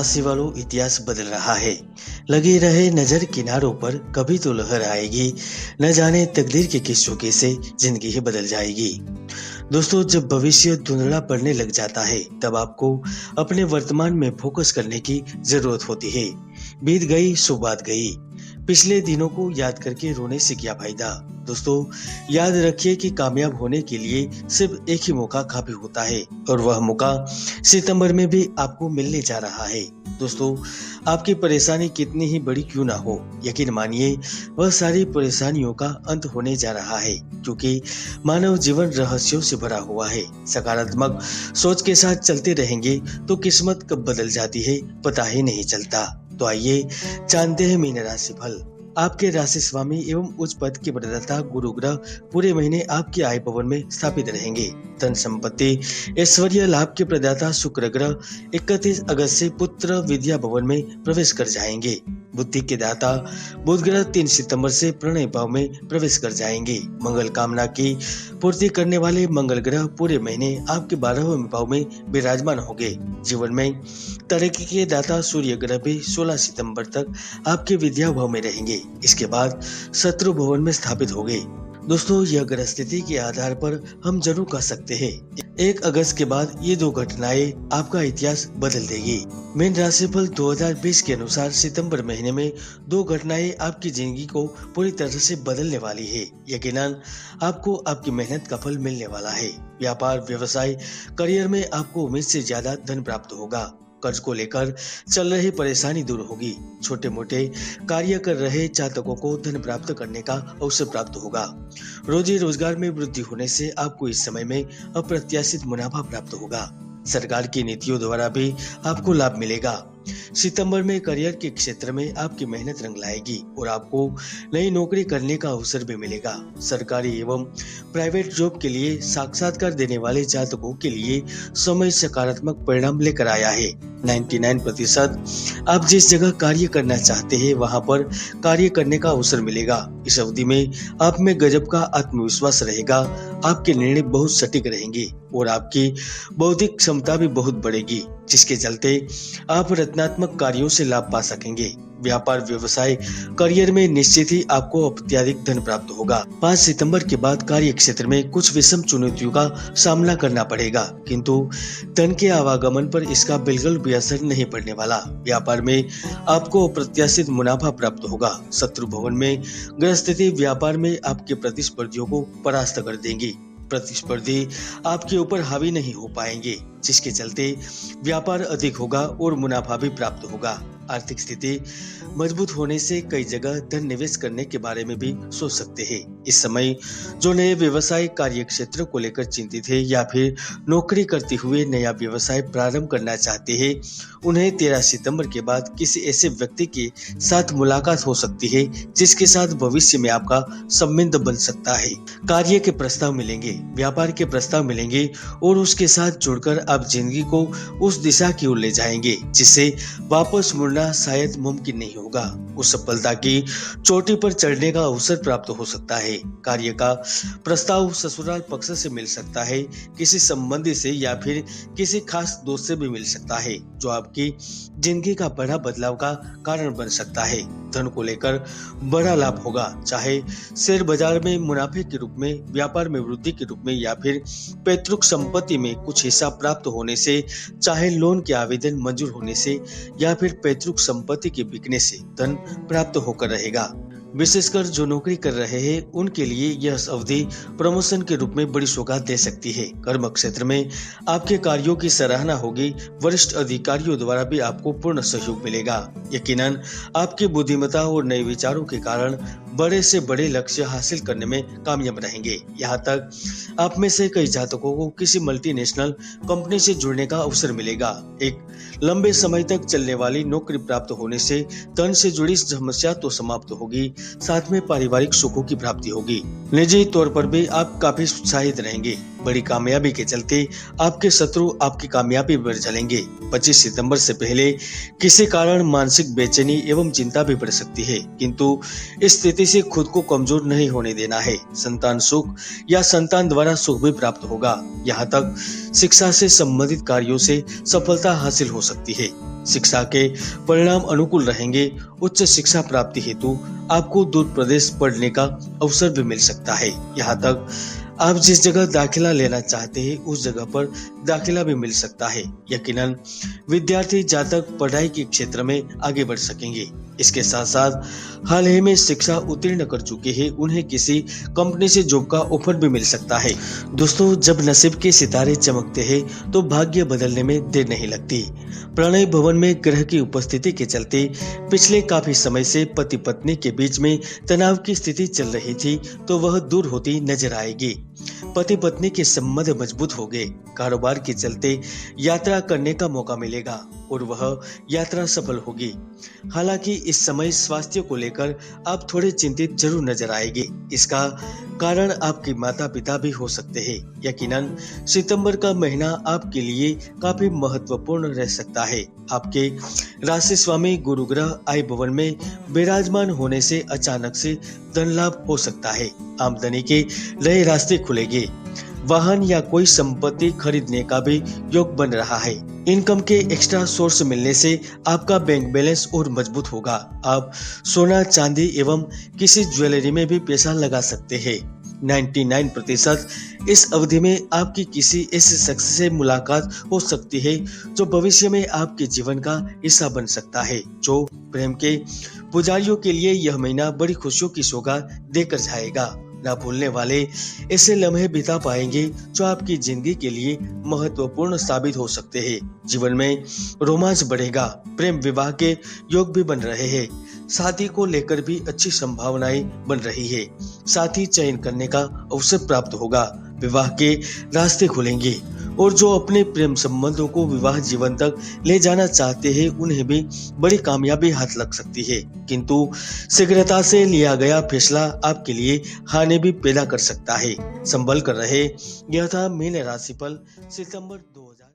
राशि वालों, इतिहास बदल रहा है। लगे रहे नजर किनारों पर, कभी तो लहर आएगी। न जाने तकदीर के किस झोंके से जिंदगी ही बदल जाएगी। दोस्तों, जब भविष्य धुंधला पड़ने लग जाता है तब आपको अपने वर्तमान में फोकस करने की जरूरत होती है। बीत गई सो बात गई। पिछले दिनों को याद करके रोने से क्या फायदा। दोस्तों, याद रखिए कि कामयाब होने के लिए सिर्फ एक ही मौका काफी होता है, और वह मौका सितंबर में भी आपको मिलने जा रहा है। दोस्तों, आपकी परेशानी कितनी ही बड़ी क्यों ना हो, यकीन मानिए वह सारी परेशानियों का अंत होने जा रहा है, क्योंकि मानव जीवन रहस्यों से भरा हुआ है। सकारात्मक सोच के साथ चलते रहेंगे तो किस्मत कब बदल जाती है पता ही नहीं चलता। तो आइए जानते हैं मीन राशि फल। आपके राशि स्वामी एवं उच्च पद के प्रदाता गुरु ग्रह पूरे महीने आपके आय भवन में स्थापित रहेंगे। धन संपत्ति ऐश्वर्य लाभ के प्रदाता शुक्र ग्रह 31 अगस्त से पुत्र विद्या भवन में प्रवेश कर जाएंगे। बुद्धि के दाता बुध ग्रह 3 सितंबर से प्रणय भाव में प्रवेश कर जाएंगे। मंगल कामना की पूर्ति करने वाले मंगल ग्रह पूरे महीने आपके 12वें भाव में विराजमान होंगे। जीवन में तरक्की के दाता सूर्य ग्रह भी 16 सितंबर तक आपके विद्या भाव में रहेंगे। इसके बाद शत्रु भवन में स्थापित होंगे। दोस्तों, यह ग्रह स्थिति के आधार पर हम जरूर कह सकते हैं 1 अगस्त के बाद ये दो घटनाएं आपका इतिहास बदल देगी। मीन राशिफल 2020 के अनुसार सितंबर महीने में दो घटनाएं आपकी जिंदगी को पूरी तरह से बदलने वाली है। यकीनन आपको आपकी मेहनत का फल मिलने वाला है। व्यापार, व्यवसाय, करियर में आपको उम्मीद से ज्यादा धन प्राप्त होगा। कर्ज को लेकर चल रही परेशानी दूर होगी। छोटे मोटे कार्य कर रहे जातकों को धन प्राप्त करने का अवसर प्राप्त होगा। रोजी रोजगार में वृद्धि होने से आपको इस समय में अप्रत्याशित मुनाफा प्राप्त होगा। सरकार की नीतियों द्वारा भी आपको लाभ मिलेगा। सितंबर में करियर के क्षेत्र में आपकी मेहनत रंग लाएगी और आपको नई नौकरी करने का अवसर भी मिलेगा। सरकारी एवं प्राइवेट जॉब के लिए साक्षात्कार देने वाले जातकों के लिए समय सकारात्मक परिणाम लेकर आया है। 99% आप जिस जगह कार्य करना चाहते हैं वहां पर कार्य करने का अवसर मिलेगा। इस अवधि में आप में गजब का आत्मविश्वास रहेगा। आपके निर्णय बहुत सटीक रहेंगे और आपकी बौद्धिक क्षमता भी बहुत बढ़ेगी, जिसके चलते आप रचनात्मक कार्यों से लाभ पा सकेंगे। व्यापार, व्यवसाय, करियर में निश्चित ही आपको अत्यधिक धन प्राप्त होगा। 5 सितंबर के बाद कार्य क्षेत्र में कुछ विषम चुनौतियों का सामना करना पड़ेगा, किंतु धन के आवागमन पर इसका बिल्कुल भी असर नहीं पड़ने वाला। व्यापार में आपको अप्रत्याशित मुनाफा प्राप्त होगा। शत्रु भवन में ग्रह स्थिति व्यापार में आपके प्रतिस्पर्धियों को परास्त कर देंगी। प्रतिस्पर्धी आपके ऊपर हावी नहीं हो पाएंगे, जिसके चलते व्यापार अधिक होगा और मुनाफा भी प्राप्त होगा। आर्थिक स्थिति मजबूत होने से कई जगह धन निवेश करने के बारे में भी सोच सकते हैं। इस समय जो नए व्यवसाय कार्य क्षेत्र को लेकर चिंतित है या फिर नौकरी करते हुए नया व्यवसाय प्रारंभ करना चाहते हैं, उन्हें 13 सितंबर के बाद किसी ऐसे व्यक्ति के साथ मुलाकात हो सकती है जिसके साथ भविष्य में आपका संबंध बन सकता है। कार्य के प्रस्ताव मिलेंगे, व्यापार के प्रस्ताव मिलेंगे और उसके साथ जुड़कर आप जिंदगी को उस दिशा की ओर ले जाएंगे जिससे वापस मुड़ना शायद मुमकिन नहीं होगा। उस सफलता की चोटी पर चढ़ने का अवसर प्राप्त हो सकता है। कार्य का प्रस्ताव ससुराल पक्ष से मिल सकता है, किसी संबंधी से या फिर किसी खास दोस्त से भी मिल सकता है, जो आपकी जिंदगी का बड़ा बदलाव का कारण बन सकता है। धन को लेकर बड़ा लाभ होगा, चाहे शेयर बाजार में मुनाफे के रूप में, व्यापार में वृद्धि के रूप में या फिर पैतृक संपत्ति में कुछ हिस्सा प्राप्त होने से, चाहे लोन के आवेदन मंजूर होने से या फिर पैतृक संपत्ति के बिकने से धन प्राप्त होकर रहेगा। विशेषकर जो नौकरी कर रहे हैं उनके लिए यह अवधि प्रमोशन के रूप में बड़ी सौगात दे सकती है। कर्म क्षेत्र में आपके कार्यों की सराहना होगी। वरिष्ठ अधिकारियों द्वारा भी आपको पूर्ण सहयोग मिलेगा। यकीनन आपकी बुद्धिमत्ता और नए विचारों के कारण बड़े से बड़े लक्ष्य हासिल करने में कामयाब रहेंगे। यहाँ तक आप में से कई जातकों को किसी मल्टीनेशनल कंपनी से जुड़ने का अवसर मिलेगा। एक लंबे समय तक चलने वाली नौकरी प्राप्त होने से धन से जुड़ी समस्या तो समाप्त होगी, साथ में पारिवारिक सुखों की प्राप्ति होगी। निजी तौर पर भी आप काफी उत्साहित रहेंगे। बड़ी कामयाबी के चलते आपके शत्रु आपकी कामयाबी पर चलेंगे। 25 सितंबर से पहले किसी कारण मानसिक बेचैनी एवं चिंता भी बढ़ सकती है, किंतु इस स्थिति से खुद को कमजोर नहीं होने देना है। संतान सुख या संतान द्वारा सुख भी प्राप्त होगा। यहाँ तक शिक्षा से संबंधित कार्यों से सफलता हासिल हो सकती है। शिक्षा के परिणाम अनुकूल रहेंगे। उच्च शिक्षा प्राप्ति हेतु आपको दूर प्रदेश पढ़ने का अवसर भी मिल सकता है। यहाँ तक आप जिस जगह दाखिला लेना चाहते हैं उस जगह पर दाखिला भी मिल सकता है। यकीनन विद्यार्थी जहाँ तक पढ़ाई के क्षेत्र में आगे बढ़ सकेंगे। इसके साथ साथ हाल ही में शिक्षा उत्तीर्ण कर चुके हैं उन्हें किसी कंपनी से जॉब का ऑफर भी मिल सकता है। दोस्तों, जब नसीब के सितारे चमकते हैं तो भाग्य बदलने में देर नहीं लगती। प्रणय भवन में ग्रह की उपस्थिति के चलते पिछले काफी समय से पति पत्नी के बीच में तनाव की स्थिति चल रही थी तो वह दूर होती नजर आएगी। पति पत्नी के संबंध मजबूत हो गए। कारोबार के चलते यात्रा करने का मौका मिलेगा और वह यात्रा सफल होगी। हालांकि इस समय स्वास्थ्य को लेकर आप थोड़े चिंतित जरूर नजर आएंगे। इसका कारण आपके माता पिता भी हो सकते हैं। यकीनन सितंबर का महीना आपके लिए काफी महत्वपूर्ण रह सकता है। आपके राशि स्वामी गुरु ग्रह आय भवन में विराजमान होने से अचानक से धन लाभ हो सकता है। आमदनी के नए रास्ते खुलेंगे। वाहन या कोई संपत्ति खरीदने का भी योग बन रहा है। इनकम के एक्स्ट्रा सोर्स मिलने से आपका बैंक बैलेंस और मजबूत होगा। आप सोना चांदी एवं किसी ज्वेलरी में भी पैसा लगा सकते हैं। 99% इस अवधि में आपकी किसी ऐसे शख्स से मुलाकात हो सकती है जो भविष्य में आपके जीवन का हिस्सा बन सकता है। जो प्रेम के पुजारियों के लिए यह महीना बड़ी खुशियों की सौगात देकर जाएगा। ना भूलने वाले ऐसे लम्हे बिता पाएंगे जो आपकी जिंदगी के लिए महत्वपूर्ण साबित हो सकते हैं। जीवन में रोमांच बढ़ेगा। प्रेम विवाह के योग भी बन रहे हैं। शादी को लेकर भी अच्छी संभावनाएं बन रही है। साथी चयन करने का अवसर प्राप्त होगा। विवाह के रास्ते खुलेंगे और जो अपने प्रेम संबंधों को विवाह जीवन तक ले जाना चाहते हैं उन्हें भी बड़ी कामयाबी हाथ लग सकती है। किंतु शीघ्रता से लिया गया फैसला आपके लिए हानि भी पैदा कर सकता है। संभल कर रहे। यह था मीन राशिफल सितंबर 2000।